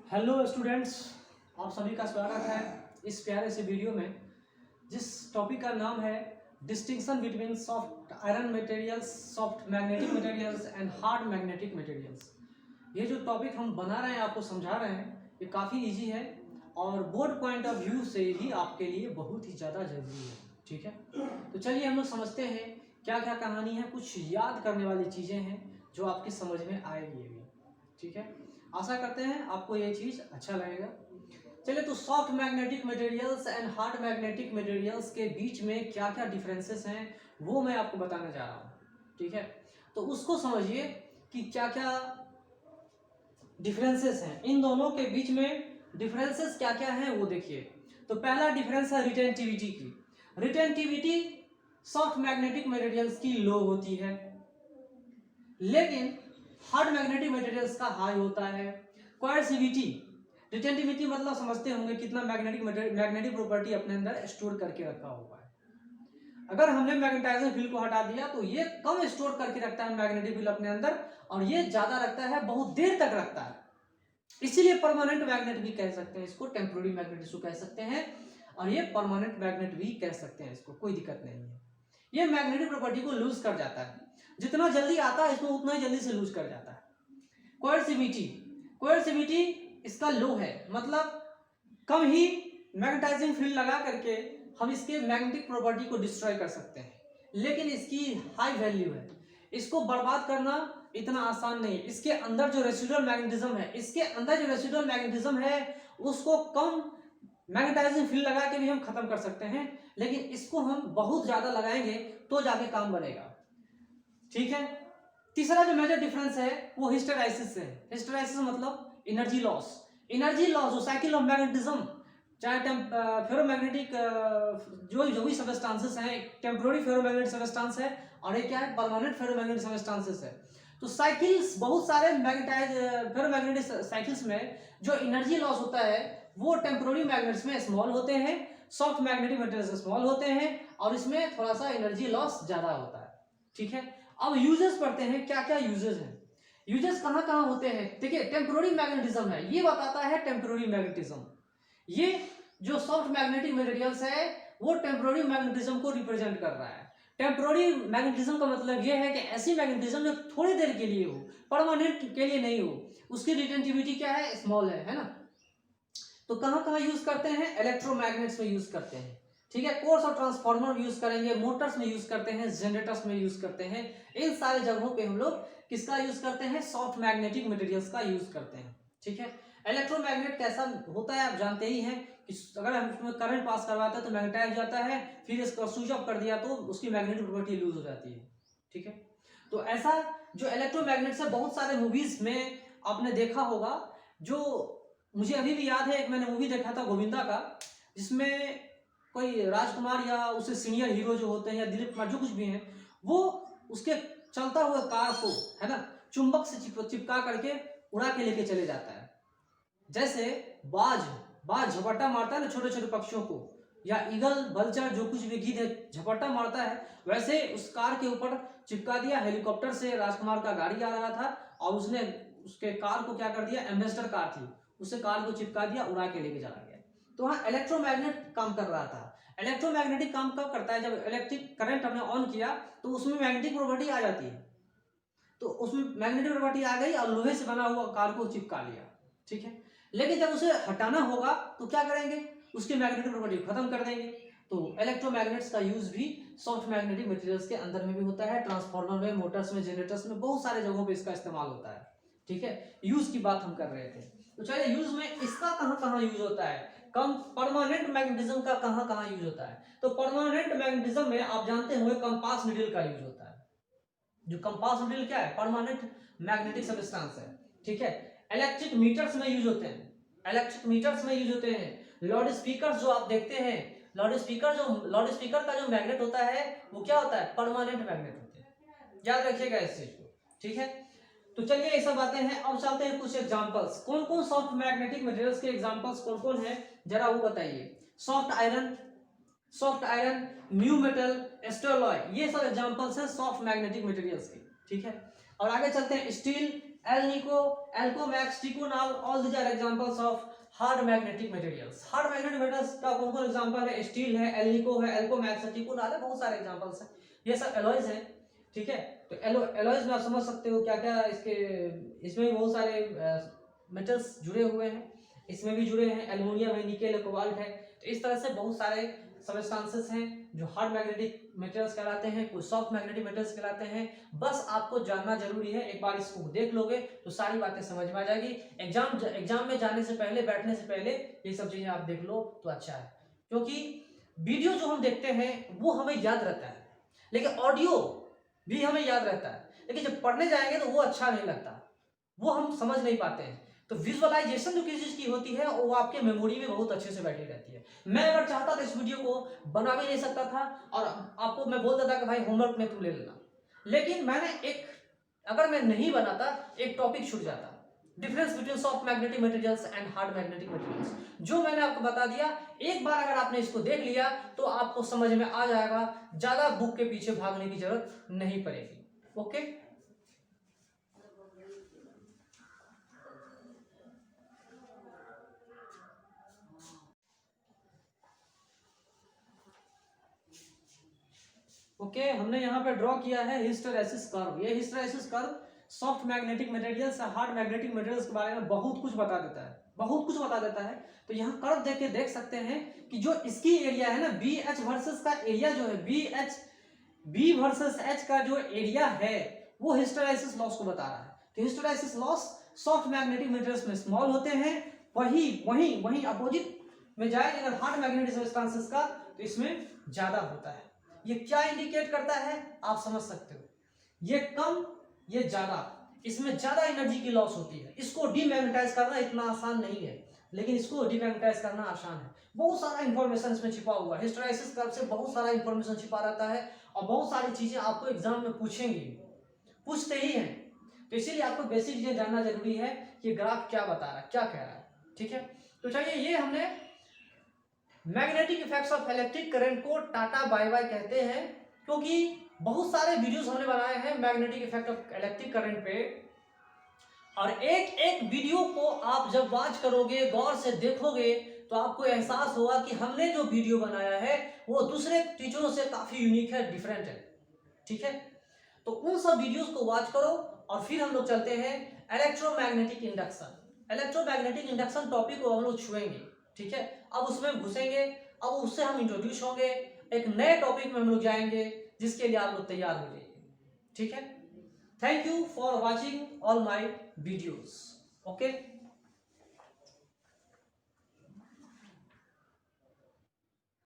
Hello students, आप सभी का स्वागत है इस प्यारे से वीडियो में जिस टॉपिक का नाम है distinction between soft iron materials, soft magnetic materials and hard magnetic materials. ये जो टॉपिक हम बना रहे हैं, आपको समझा रहे हैं, ये काफ़ी इजी है और बोर्ड पॉइंट ऑफ व्यू से भी आपके लिए बहुत ही ज़्यादा ज़रूरी है। ठीक है, तो चलिए हम लोग समझते हैं क्या क्या कहानी है। कुछ याद करने वाली चीज़ें हैं जो आपकी समझ में आएगी अभी। ठीक है, आशा करते हैं आपको ये चीज़ अच्छा लगेगा। चलिए, तो soft magnetic materials and hard magnetic materials के बीच में क्या क्या डिफरेंसेस हैं वो मैं आपको बताने जा रहा हूँ। ठीक है, तो उसको समझिए कि क्या क्या डिफरेंसेस हैं इन दोनों के बीच में। डिफरेंसेस क्या क्या हैं वो देखिए। तो पहला डिफरेंस है रिटेंटिविटी की। रिटेंटिविटी सॉफ्ट मैग्नेटिक मटेरियल्स की लो होती है, लेकिन हार्ड मैग्नेटिक मटेरियल्स का हाई होता है। कोएर्सिविटी, रिटेंटिविटी मतलब समझते होंगे कितना मैग्नेटिक प्रॉपर्टी अपने अंदर स्टोर करके रखा हुआ है। अगर हमने मैग्नेटाइजिंग फील्ड को हटा दिया तो ये कम स्टोर करके रखता है मैग्नेटिक फील्ड अपने अंदर, और ये ज्यादा रखता है, बहुत देर तक रखता है। इसीलिए परमानेंट मैग्नेट भी कह सकते हैं इसको, टेम्पोररी मैग्नेट इसको कह सकते हैं, और ये परमानेंट मैग्नेट भी कह सकते हैं इसको, कोई दिक्कत नहीं है। ये मैग्नेटिक प्रॉपर्टी को लूज कर जाता है, जितना जल्दी आता है इसमें उतना ही जल्दी से लूज कर जाता है। कोएर्सिविटी, कोएर्सिविटी इसका लो है, मतलब कम ही मैग्नेटाइजिंग फील्ड लगा करके हम इसके मैग्नेटिक प्रॉपर्टी को डिस्ट्रॉय कर सकते हैं, लेकिन इसकी हाई वैल्यू है। इसको बर्बाद करना इतना आसान नहीं है। इसके अंदर जो रेसिडुअल मैग्नेटिज्म है, इसके अंदर जो रेसिडुअल मैग्नेटिज्म है उसको कम मैग्नेटाइजिंग फील्ड लगा के भी हम खत्म कर सकते हैं, लेकिन इसको हम बहुत ज्यादा लगाएंगे तो जाके काम बनेगा। ठीक है, तीसरा जो मेजर डिफरेंस है वो हिस्टेरेसिस है। हिस्टेरेसिस मतलब एनर्जी लॉस। एनर्जी लॉस जो साइकिल ऑफ मैग्नेटिज्म, चाहे फेरोमैग्नेटिक जो भी सबस्टांसेस हैं, टेम्पोररी फेरोमैग्नेटिक सबस्टांस है और एक क्या है, परमानेंट फेरोमैग्नेटिक सबस्टांसेस है। तो साइकिल्स, बहुत सारे फेरोमैग्नेटिक साइकिल्स में जो एनर्जी लॉस होता है वो टेम्पोररी मैग्नेट्स में स्मॉल होते हैं, सॉफ्ट मैग्नेटिक मटेरियल्स स्मॉल होते हैं, और इसमें थोड़ा सा एनर्जी लॉस ज्यादा होता है। ठीक है, अब यूजेस पढ़ते हैं, क्या क्या यूजेस हैं। यूजेस कहाँ कहाँ होते हैं। देखिए, टेम्पोररी मैग्नेटिज्म है, ये बताता है टेम्पोररी मैग्नेटिज्म। ये जो सॉफ्ट मैग्नेटिक मटेरियल्स है वो टेम्पोररी मैग्नेटिज्म को रिप्रेजेंट कर रहा है। टेम्पोररी मैग्नेटिज्म का मतलब ये है कि ऐसी मैग्नेटिज्म जो थोड़ी देर के लिए हो, परमानेंट के लिए नहीं हो। उसकी रिटेंटिविटी क्या है, स्मॉल है ना। तो कहाँ कहाँ यूज करते हैं, इलेक्ट्रोमैग्नेट्स में यूज करते हैं। ठीक है, कोर्स और ट्रांसफार्मर में यूज करेंगे, मोटर्स में यूज करते हैं, जनरेटर्स में यूज करते हैं। इन सारे जगहों पे हम लोग किसका यूज करते हैं, सॉफ्ट मैग्नेटिक मटेरियल्स का यूज करते हैं। ठीक है, इलेक्ट्रोमैग्नेट कैसा होता है आप जानते ही हैं कि अगर हम उसमें करंट पास करवाते हैं तो मैग्नेटाइज हो जाता है, फिर इसको स्विच ऑफ कर दिया तो उसकी मैग्नेटिक प्रॉपर्टी लूज हो जाती है। ठीक है, तो ऐसा जो इलेक्ट्रोमैग्नेट्स है, बहुत सारे मूवीज में आपने देखा होगा। जो मुझे अभी भी याद है, एक मैंने मूवी देखा था गोविंदा का, जिसमें कोई राजकुमार या उससे सीनियर हीरो जो होते हैं या दिलीप कुमार जो कुछ भी हैं, वो उसके चलता हुआ कार को, है ना, चुंबक से चिपका करके उड़ा के लेके चले जाता है। जैसे बाज बाज झपट्टा मारता है ना छोटे छोटे पक्षियों को, या ईगल, बल्चर, जो कुछ भी गिद्ध है झपट्टा मारता है, वैसे उस कार के ऊपर चिपका दिया। हेलीकॉप्टर से राजकुमार का गाड़ी आ रहा था और उसने उसके कार को क्या कर दिया, एम्बेसडर कार थी, उससे कार को चिपका दिया, उड़ा के लेके चला गया। तो हाँ, इलेक्ट्रोमैग्नेट काम कर रहा था। इलेक्ट्रोमैग्नेटिक काम कब करता है, जब इलेक्ट्रिक करंट हमने ऑन किया तो उसमें मैग्नेटिक प्रॉपर्टी आ जाती है। तो उसमें मैग्नेटिक प्रॉपर्टी आ गई और लोहे से बना हुआ कार को चिपका लिया। ठीक है, लेकिन जब उसे हटाना होगा तो क्या करेंगे, उसकी मैग्नेटिक प्रॉपर्टी खत्म कर देंगे। तो इलेक्ट्रोमैग्नेट्स का यूज भी सॉफ्ट मैग्नेटिक मटेरियल्स के अंदर में भी होता है, ट्रांसफार्मर में, मोटर्स में, जनरेटर्स में, बहुत सारे जगहों पे इसका इस्तेमाल होता है। ठीक है, यूज की बात हम कर रहे थे। तो चलिए, यूज में इसका कहाँ कहाँ यूज होता है, कम परमानेंट मैग्नेटिज्म का कहाँ कहाँ यूज होता है। तो परमानेंट मैग्नेटिज्म में आप जानते होंगे कंपास नीडल का यूज होता है। जो कंपास नीडल क्या है, परमानेंट मैग्नेटिक सबस्टेंस है। ठीक है, इलेक्ट्रिक मीटर्स में यूज होते हैं, इलेक्ट्रिक मीटर्स में यूज होते हैं। लाउड स्पीकर जो आप देखते हैं, लाउड स्पीकर का जो मैग्नेट होता है वो क्या होता है, परमानेंट मैग्नेट होते हैं। याद रखिएगा इस चीज को। ठीक है, तो चलिए ये सब बातें हैं। अब चलते हैं कुछ एग्जांपल्स, कौन कौन सॉफ्ट मैग्नेटिक मटेरियल्स के एग्जांपल्स कौन कौन है जरा वो बताइए। सॉफ्ट आयरन, न्यू मेटल, एस्टोलॉय, ये सब एग्जांपल्स हैं सॉफ्ट मैग्नेटिक मटेरियल्स के। ठीक है, और आगे चलते हैं, steel, Alnico, Alcomax, Ticonal, all these are examples of hard magnetic materials. Hard magnetic materials का कौन कौन एग्जांपल है? स्टील है, एलनिको है, एल्कोमैक्स है, टिकोनाल है, बहुत सारे एग्जांपल्स हैं। ये सब एलॉयज हैं, ठीक है। तो एलॉयज में आप समझ सकते हो क्या क्या इसके, इसमें भी बहुत सारे मेटल्स जुड़े हुए हैं, इसमें भी जुड़े हैं, एल्युमिनियम है, निकेल है, कोबाल्ट है। तो इस तरह से बहुत सारे सबस्टांसेस हैं जो हार्ड मैग्नेटिक मटेरियल्स कहलाते हैं, कुछ सॉफ्ट मैग्नेटिक मटेरियल्स कहलाते हैं। बस आपको जानना जरूरी है, एक बार इसको देख लोगे तो सारी बातें समझ में आ जाएगी। एग्जाम में जाने से पहले, बैठने से पहले ये सब चीजें आप देख लो तो अच्छा है, क्योंकि वीडियो जो हम देखते हैं वो हमें याद रहता है, लेकिन ऑडियो भी हमें याद रहता है, लेकिन जब पढ़ने जाएंगे तो वो अच्छा नहीं लगता, वो हम समझ नहीं पाते हैं। तो विजुअलाइजेशन जो किसी चीज की होती है वो आपके मेमोरी में बहुत अच्छे से बैठी रहती है। मैं अगर चाहता था इस वीडियो को बना भी नहीं सकता था और आपको मैं बोलता था कि भाई होमवर्क में तुम ले लेना, लेकिन मैंने अगर मैं नहीं बनाता एक टॉपिक छूट जाता, difference between soft magnetic materials and hard magnetic materials, जो मैंने आपको बता दिया। एक बार अगर आपने इसको देख लिया तो आपको समझ में आ जाएगा, ज्यादा बुक के पीछे भागने की जरूरत नहीं पड़ेगी। ओके, ओके हमने यहाँ पे ड्रॉ किया है हिस्टेरेसिस कर्व। ये hysteresis curve soft magnetic materials या हार्ड मैग्नेटिक मटेरियल्स के बारे में बहुत कुछ बता देता है, बहुत कुछ बता देता है। तो यहाँ कर्व देख के देख सकते हैं कि जो इसकी एरिया है ना, बी एच वर्सेस का एरिया जो है, बी वर्सेस एच का जो एरिया है वो हिस्टेरेसिस लॉस को बता रहा है। तो hysteresis loss soft magnetic materials में स्मॉल होते हैं, वही अपोजिट में जाए अगर हार्ड मैग्नेटिक सब्सटेंसेस का तो इसमें ज्यादा होता है। ये क्या इंडिकेट करता है आप समझ सकते हो, ये कम ये ज्यादा, इसमें ज्यादा एनर्जी की लॉस होती है। इसको डीमैग्नेटाइज करना इतना आसान नहीं है, लेकिन इसको डीमैग्नेटाइज करना आसान है। बहुत सारा इंफॉर्मेशन इसमें छिपा हुआ है, हिस्टेरेसिस कर्व से बहुत सारा इंफॉर्मेशन छिपा रहता है और बहुत सारी चीजें आपको एग्जाम में पूछते ही हैं। तो इसीलिए आपको बेसिक चीजें जानना जरूरी है कि ग्राफ क्या बता रहा है, क्या कह रहा है, ठीक है। तो चलिए, ये हमने magnetic effects of electric current को टाटा बाय बाय कहते हैं, क्योंकि बहुत सारे वीडियोस हमने बनाए हैं magnetic effect of electric current पे, और एक एक वीडियो को आप जब वॉच करोगे, गौर से देखोगे, तो आपको एहसास होगा कि हमने जो वीडियो बनाया है वो दूसरे टीचरों से काफी यूनिक है, डिफरेंट है, ठीक है। तो उन सब वीडियोस को वॉच करो और फिर हम लोग चलते हैं electromagnetic induction. Electromagnetic induction topic को हम लोग छुएंगे, ठीक है। अब उसमें घुसेंगे, अब उससे हम इंट्रोड्यूस होंगे, एक नए टॉपिक में हम लोग जाएंगे, जिसके लिए आप लोग तैयार हो जाइए, ठीक है। Thank you for watching all my videos, okay.